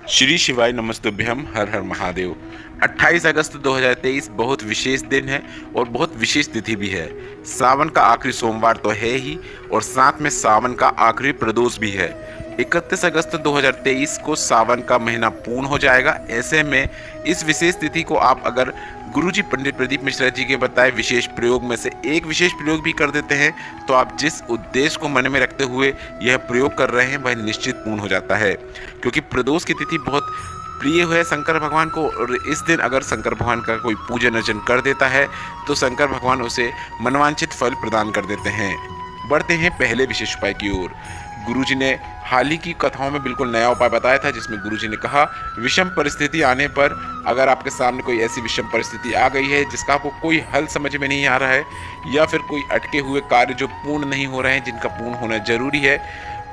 श्री शिवाय नमस्तुभ्यम, हर हर महादेव। 28 अगस्त 2023 बहुत विशेष दिन है और बहुत विशेष तिथि भी है। सावन का आखिरी सोमवार तो है ही और साथ में सावन का आखिरी प्रदोष भी है। 31 अगस्त 2023 को सावन का महीना पूर्ण हो जाएगा। ऐसे में इस विशेष तिथि को आप अगर गुरुजी पंडित प्रदीप मिश्रा जी के बताए विशेष प्रयोग में से एक विशेष प्रयोग भी कर देते हैं तो आप जिस उद्देश्य को मन में रखते हुए यह प्रयोग कर रहे हैं वह निश्चित पूर्ण हो जाता है। क्योंकि प्रदोष की तिथि बहुत प्रिय है शंकर भगवान को और इस दिन अगर शंकर भगवान का कोई पूजन अर्चन कर देता है तो शंकर भगवान उसे मनवांछित फल प्रदान कर देते हैं। बढ़ते हैं पहले विशेष उपाय की ओर। गुरुजी ने हाल ही की कथाओं में बिल्कुल नया उपाय बताया था, जिसमें गुरुजी ने कहा विषम परिस्थिति आने पर अगर आपके सामने कोई ऐसी विषम परिस्थिति आ गई है जिसका आपको कोई हल समझ में नहीं आ रहा है या फिर कोई अटके हुए कार्य जो पूर्ण नहीं हो रहे हैं जिनका पूर्ण होना जरूरी है,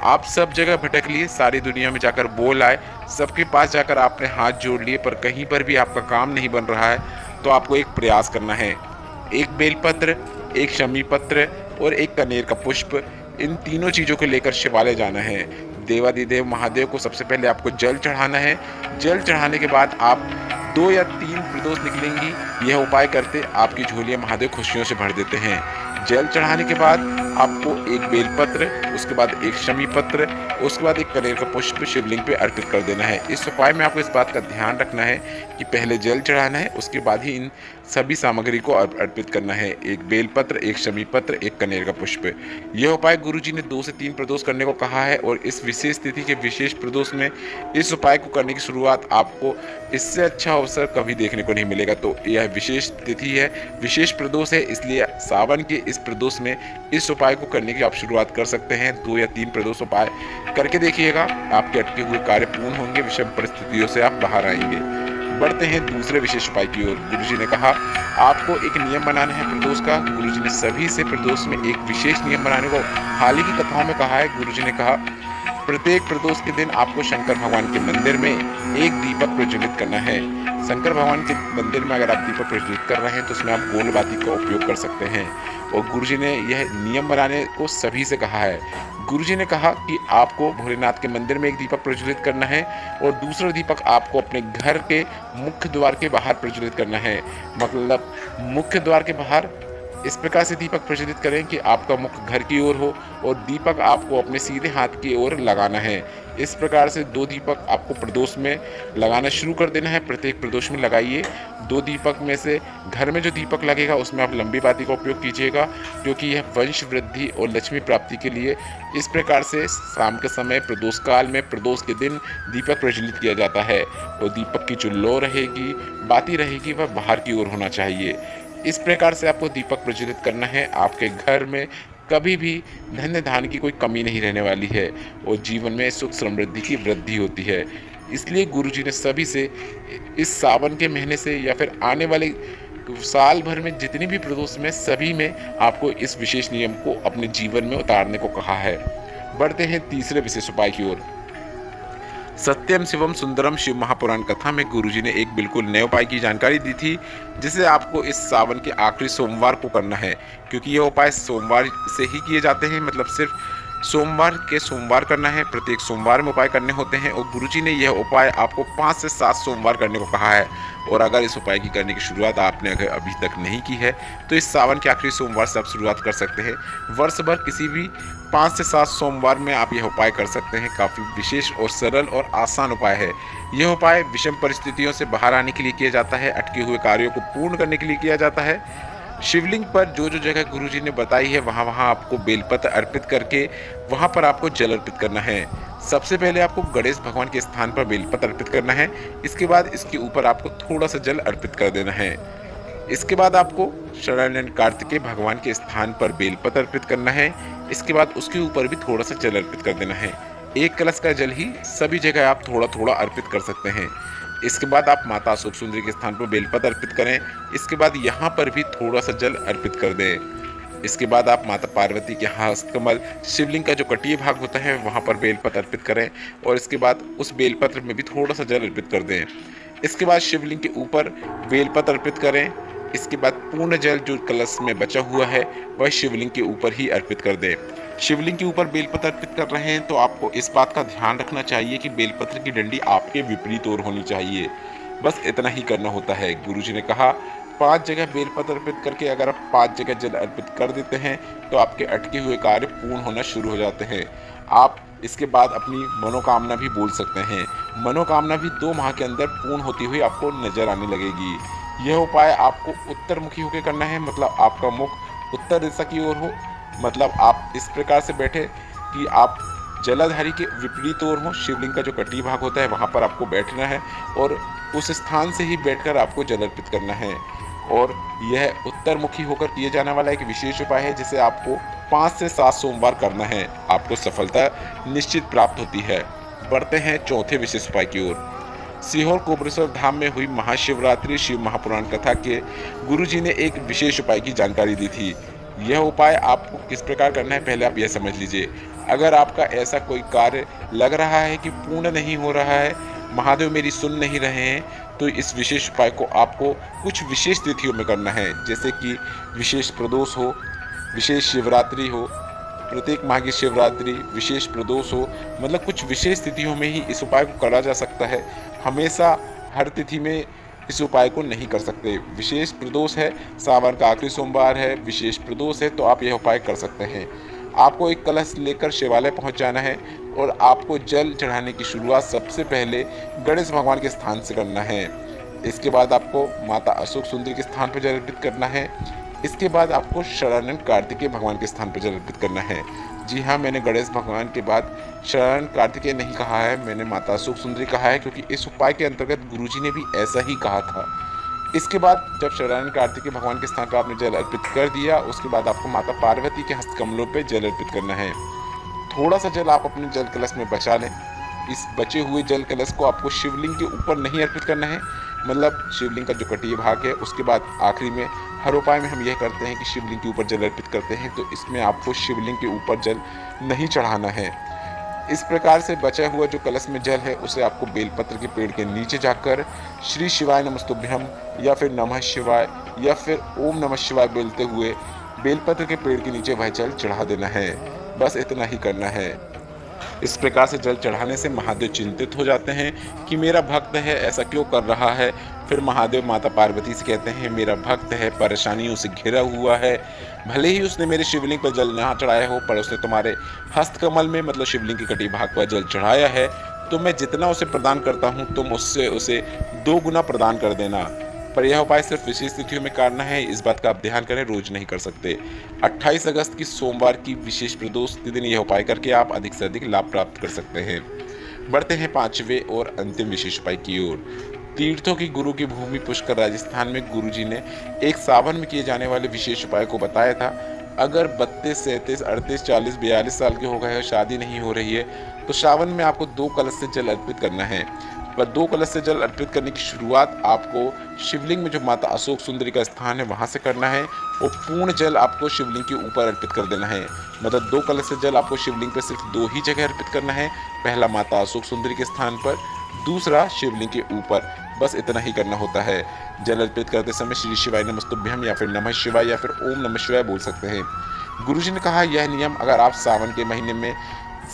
आप सब जगह भटक लिए, सारी दुनिया में जाकर बोल आए, सबके पास जाकर आपने हाथ जोड़ लिए पर कहीं पर भी आपका काम नहीं बन रहा है, तो आपको एक प्रयास करना है। एक बेलपत्र, एक शमी पत्र और एक कनेर का पुष्प, इन तीनों चीज़ों को लेकर शिवालय जाना है। देवादिदेव महादेव को सबसे पहले आपको जल चढ़ाना है। जल चढ़ाने के बाद आप 2 या 3 प्रदोष निकलेंगी। यह उपाय करते आपकी झोलियाँ महादेव खुशियों से भर देते हैं। जल चढ़ाने के बाद आपको एक बेलपत्र, उसके बाद एक शमी पत्र, उसके बाद एक कनेर का पुष्प शिवलिंग पे अर्पित कर देना है। इस उपाय में आपको इस बात का ध्यान रखना है कि पहले जल चढ़ाना है, उसके बाद ही इन सभी सामग्री को अर्पित करना है। एक बेलपत्र, एक शमी पत्र, एक कनेर का पुष्प। यह उपाय गुरुजी ने 2 से 3 प्रदोष करने को कहा है और इस विशेष तिथि के विशेष प्रदोष में इस उपाय को करने की शुरुआत आपको इससे अच्छा अवसर कभी देखने को नहीं मिलेगा। तो यह विशेष तिथि है, विशेष प्रदोष है, इसलिए सावन के इस प्रदोष में इस उपाय को करने की आप शुरुआत कर सकते हैं। 2 या 3 प्रदोष उपाय करके देखिएगा, आपके अटके हुए कार्य पूर्ण होंगे, विषम परिस्थितियों से आप बाहर आएंगे। बढ़ते हैं दूसरे विशेष उपाय की ओर। गुरुजी ने कहा आपको एक नियम बनाना है प्रदोष का। गुरुजी ने सभी से प्रदोष में एक विशेष नियम बनाने को हाल ही की कथाओं में कहा है। गुरुजी ने कहा प्रत्येक प्रदोष के दिन आपको शंकर भगवान के मंदिर में एक दीपक प्रज्वलित करना है। शंकर भगवान के मंदिर में अगर आप दीपक प्रज्वलित कर रहे हैं तो उसमें आप गोल बाती का उपयोग कर सकते हैं और गुरुजी ने यह नियम बनाने को सभी से कहा है। गुरुजी ने कहा कि आपको भोलेनाथ के मंदिर में एक दीपक प्रज्वलित करना है और दूसरा दीपक आपको अपने घर के मुख्य द्वार के बाहर प्रज्वलित करना है। मतलब मुख्य द्वार के बाहर इस प्रकार से दीपक प्रज्वलित करें कि आपका मुख घर की ओर हो और दीपक आपको अपने सीधे हाथ की ओर लगाना है। इस प्रकार से 2 दीपक आपको प्रदोष में लगाना शुरू कर देना है। प्रत्येक प्रदोष में लगाइए। 2 दीपक में से घर में जो दीपक लगेगा उसमें आप लंबी बाती का उपयोग कीजिएगा, क्योंकि यह वंश वृद्धि और लक्ष्मी प्राप्ति के लिए इस प्रकार से शाम के समय प्रदोष काल में प्रदोष के दिन दीपक प्रज्वलित किया जाता है। और दीपक की जो लौ रहेगी, बाती रहेगी, वह बाहर की ओर होना चाहिए। इस प्रकार से आपको दीपक प्रज्वलित करना है। आपके घर में कभी भी धन्य धान्य की कोई कमी नहीं रहने वाली है और जीवन में सुख समृद्धि की वृद्धि होती है। इसलिए गुरुजी ने सभी से इस सावन के महीने से या फिर आने वाले साल भर में जितनी भी प्रदोष में सभी में आपको इस विशेष नियम को अपने जीवन में उतारने को कहा है। बढ़ते हैं तीसरे विशेष उपाय की ओर। सत्यम शिवम सुंदरम शिव महापुराण कथा में गुरुजी ने एक बिल्कुल नए उपाय की जानकारी दी थी, जिसे आपको इस सावन के आखिरी सोमवार को करना है। क्योंकि यह उपाय सोमवार से ही किए जाते हैं, मतलब सिर्फ सोमवार के सोमवार करना है। प्रत्येक सोमवार में उपाय करने होते हैं और गुरुजी ने यह उपाय आपको 5 से 7 सोमवार करने को कहा है। और अगर इस उपाय की करने की शुरुआत आपने अगर अभी तक नहीं की है तो इस सावन के आखिरी सोमवार से आप शुरुआत कर सकते हैं। वर्ष भर किसी भी 5 से 7 सोमवार में आप यह उपाय कर सकते हैं। काफ़ी विशेष और सरल और आसान उपाय है। यह उपाय विषम परिस्थितियों से बाहर आने के लिए किया जाता है, अटके हुए कार्यों को पूर्ण करने के लिए किया जाता है। शिवलिंग पर जो जो जगह गुरुजी ने बताई है वहाँ वहाँ आपको बेलपत्र अर्पित करके वहाँ पर आपको जल अर्पित करना है। सबसे पहले आपको गणेश भगवान के स्थान पर बेलपत्र अर्पित करना है। इसके बाद इसके ऊपर आपको थोड़ा सा जल अर्पित कर देना है। इसके बाद आपको शरण्य कार्तिकेय भगवान के स्थान पर बेलपत्र अर्पित करना है। इसके बाद उसके ऊपर भी थोड़ा सा जल अर्पित कर देना है। एक कलश का जल ही सभी जगह आप थोड़ा थोड़ा अर्पित कर सकते हैं। इसके बाद आप माता अशोक सुंदरी के स्थान पर बेलपत्र अर्पित करें। इसके बाद यहाँ पर भी थोड़ा सा जल अर्पित कर दें। इसके बाद आप माता पार्वती के हस्तकमल शिवलिंग का जो कटीय भाग होता है वहाँ पर बेलपत्र अर्पित करें और इसके बाद उस बेलपत्र में भी थोड़ा सा जल अर्पित कर दें। इसके बाद शिवलिंग के ऊपर बेलपत्र अर्पित करें। इसके बाद पूर्ण जल जो कलश में बचा हुआ है वह शिवलिंग के ऊपर ही अर्पित कर दें। शिवलिंग के ऊपर बेलपत्र अर्पित कर रहे हैं तो आपको इस बात का ध्यान रखना चाहिए कि बेलपत्र की डंडी आपके विपरीत ओर होनी चाहिए। बस इतना ही करना होता है। गुरुजी ने कहा 5 जगह बेलपत्र अर्पित करके अगर आप 5 जगह जल अर्पित कर देते हैं तो आपके अटके हुए कार्य पूर्ण होना शुरू हो जाते हैं। आप इसके बाद अपनी मनोकामना भी बोल सकते हैं। मनोकामना भी 2 माह के अंदर पूर्ण होती हुई आपको नजर आने लगेगी। यह उपाय आपको उत्तर मुखी होकर करना है, मतलब आपका मुख उत्तर दिशा की ओर हो। मतलब आप इस प्रकार से बैठे कि आप जलाधारी के विपरीत ओर हो। शिवलिंग का जो कटी भाग होता है वहाँ पर आपको बैठना है और उस स्थान से ही बैठकर आपको जल अर्पित करना है। और यह उत्तर मुखी होकर किए जाने वाला एक विशेष उपाय है जिसे आपको 5 से 7 सोमवार करना है। आपको सफलता निश्चित प्राप्त होती है। बढ़ते हैं चौथे विशेष उपाय की ओर। सीहोर कोबरेश्वर धाम में हुई महाशिवरात्रि शिव महापुराण कथा के गुरुजी ने एक विशेष उपाय की जानकारी दी थी। यह उपाय आपको किस प्रकार करना है पहले आप यह समझ लीजिए। अगर आपका ऐसा कोई कार्य लग रहा है कि पूर्ण नहीं हो रहा है, महादेव मेरी सुन नहीं रहे हैं, तो इस विशेष उपाय को आपको कुछ विशेष तिथियों में करना है। जैसे कि विशेष प्रदोष हो, विशेष शिवरात्रि हो, प्रत्येक माह की शिवरात्रि, विशेष प्रदोष हो, मतलब कुछ विशेष तिथियों में ही इस उपाय को करा जा सकता है। हमेशा हर तिथि में इस उपाय को नहीं कर सकते। विशेष प्रदोष है, सावन का आखिरी सोमवार है, विशेष प्रदोष है, तो आप यह उपाय कर सकते हैं। आपको एक कलश लेकर शिवालय पहुंच जाना है और आपको जल चढ़ाने की शुरुआत सबसे पहले गणेश भगवान के स्थान से करना है। इसके बाद आपको माता अशोक सुंदरी के स्थान पर जल अर्पित करना है। इसके बाद आपको शरणानंद कार्तिकेय भगवान के स्थान पर जल अर्पित करना है। जी हाँ, मैंने गणेश भगवान के बाद शरणानंद कार्तिकेय नहीं कहा है, मैंने माता अशोक सुंदरी कहा है, क्योंकि इस उपाय के अंतर्गत गुरुजी ने भी ऐसा ही कहा था। इसके बाद जब शरणानंद कार्तिकेय भगवान के स्थान पर आपने जल अर्पित कर दिया, उसके बाद आपको माता पार्वती के हस्तकमलों पे जल अर्पित करना है। थोड़ा सा जल आप अपने जल कलश में बचा लें। इस बचे हुए जल कलश को आपको शिवलिंग के ऊपर नहीं अर्पित करना है, मतलब शिवलिंग का जो कटीय भाग है उसके बाद आखिरी में हर उपाय में हम यह करते हैं कि शिवलिंग के ऊपर जल अर्पित करते हैं, तो इसमें आपको शिवलिंग के ऊपर जल नहीं चढ़ाना है। इस प्रकार से बचा हुआ जो कलश में जल है उसे आपको बेलपत्र के पेड़ के नीचे जाकर श्री शिवाय नमस्तुभ्यम या फिर नमः शिवाय या फिर ओम नमः शिवाय बोलते हुए बेलपत्र के पेड़ के नीचे वह जल चढ़ा देना है। बस इतना ही करना है। इस प्रकार से जल चढ़ाने से महादेव चिंतित हो जाते हैं कि मेरा भक्त है ऐसा क्यों कर रहा है। फिर महादेव माता पार्वती से कहते हैं मेरा भक्त है, परेशानियों से घिरा हुआ है, भले ही उसने मेरे शिवलिंग पर जल ना चढ़ाया हो पर उसने तुम्हारे हस्तकमल में मतलब शिवलिंग के कटी भाग पर जल चढ़ाया है, तो मैं जितना उसे प्रदान करता हूँ तुम उससे उसे 2 गुना प्रदान कर देना। पर यह उपाय सिर्फ विशेष तिथियों में करना है, इस बात का आप ध्यान करें, रोज नहीं कर सकते। 28 अगस्त की सोमवार की विशेष प्रदोष के दिन यह उपाय करके आप अधिक से अधिक लाभ प्राप्त कर सकते हैं। बढ़ते हैं 5वें और अंतिम विशेष उपाय की ओर। तीर्थों की गुरु की भूमि पुष्कर राजस्थान में गुरुजी ने एक सावन में किए जाने वाले विशेष उपाय को बताया था। अगर 32, 37, 38, 40, 42 साल के हो गए और शादी नहीं हो रही है तो सावन में आपको 2 कलश से जल अर्पित करना है। पर 2 कलश से जल अर्पित करने की शुरुआत आपको शिवलिंग में जो माता अशोक सुंदरी का स्थान है वहां से करना है और पूर्ण जल आपको शिवलिंग के ऊपर अर्पित कर देना है। मतलब 2 कलश से जल आपको शिवलिंग पर सिर्फ 2 ही जगह अर्पित करना है, पहला माता अशोक सुंदरी के स्थान पर, दूसरा शिवलिंग के ऊपर। बस इतना ही करना होता है। जल अर्पित करते समय श्री शिवाय नमस्तुभ्यम या फिर नमः शिवाय या फिर ओम नमः शिवाय बोल सकते हैं। गुरुजी ने कहा यह नियम अगर आप सावन के महीने में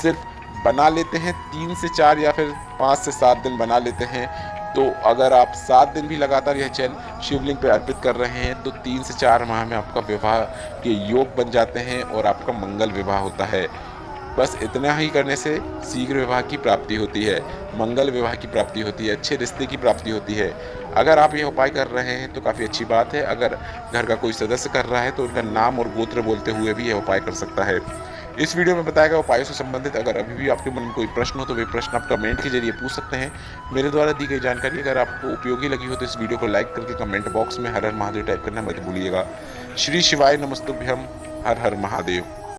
सिर्फ बना लेते हैं, 3 से 4 या फिर 5 से 7 दिन बना लेते हैं, तो अगर आप 7 दिन भी लगातार यह जल शिवलिंग पर अर्पित कर रहे हैं तो 3 से 4 माह में आपका विवाह के योग बन जाते हैं और आपका मंगल विवाह होता है। बस इतना ही करने से शीघ्र विवाह की प्राप्ति होती है, मंगल विवाह की प्राप्ति होती है, अच्छे रिश्ते की प्राप्ति होती है। अगर आप यह उपाय कर रहे हैं तो काफ़ी अच्छी बात है। अगर घर का कोई सदस्य कर रहा है तो उनका नाम और गोत्र बोलते हुए भी यह उपाय कर सकता है। इस वीडियो में बताया गया उपायों से संबंधित अगर अभी भी आपके मन में कोई प्रश्न हो तो वे प्रश्न आप कमेंट के जरिए पूछ सकते हैं। मेरे द्वारा दी गई जानकारी अगर आपको उपयोगी लगी हो तो इस वीडियो को लाइक करके कमेंट बॉक्स में हर हर महादेव टाइप करना मत भूलिएगा। श्री शिवाय नमस्तुभ्यम। हर हर महादेव।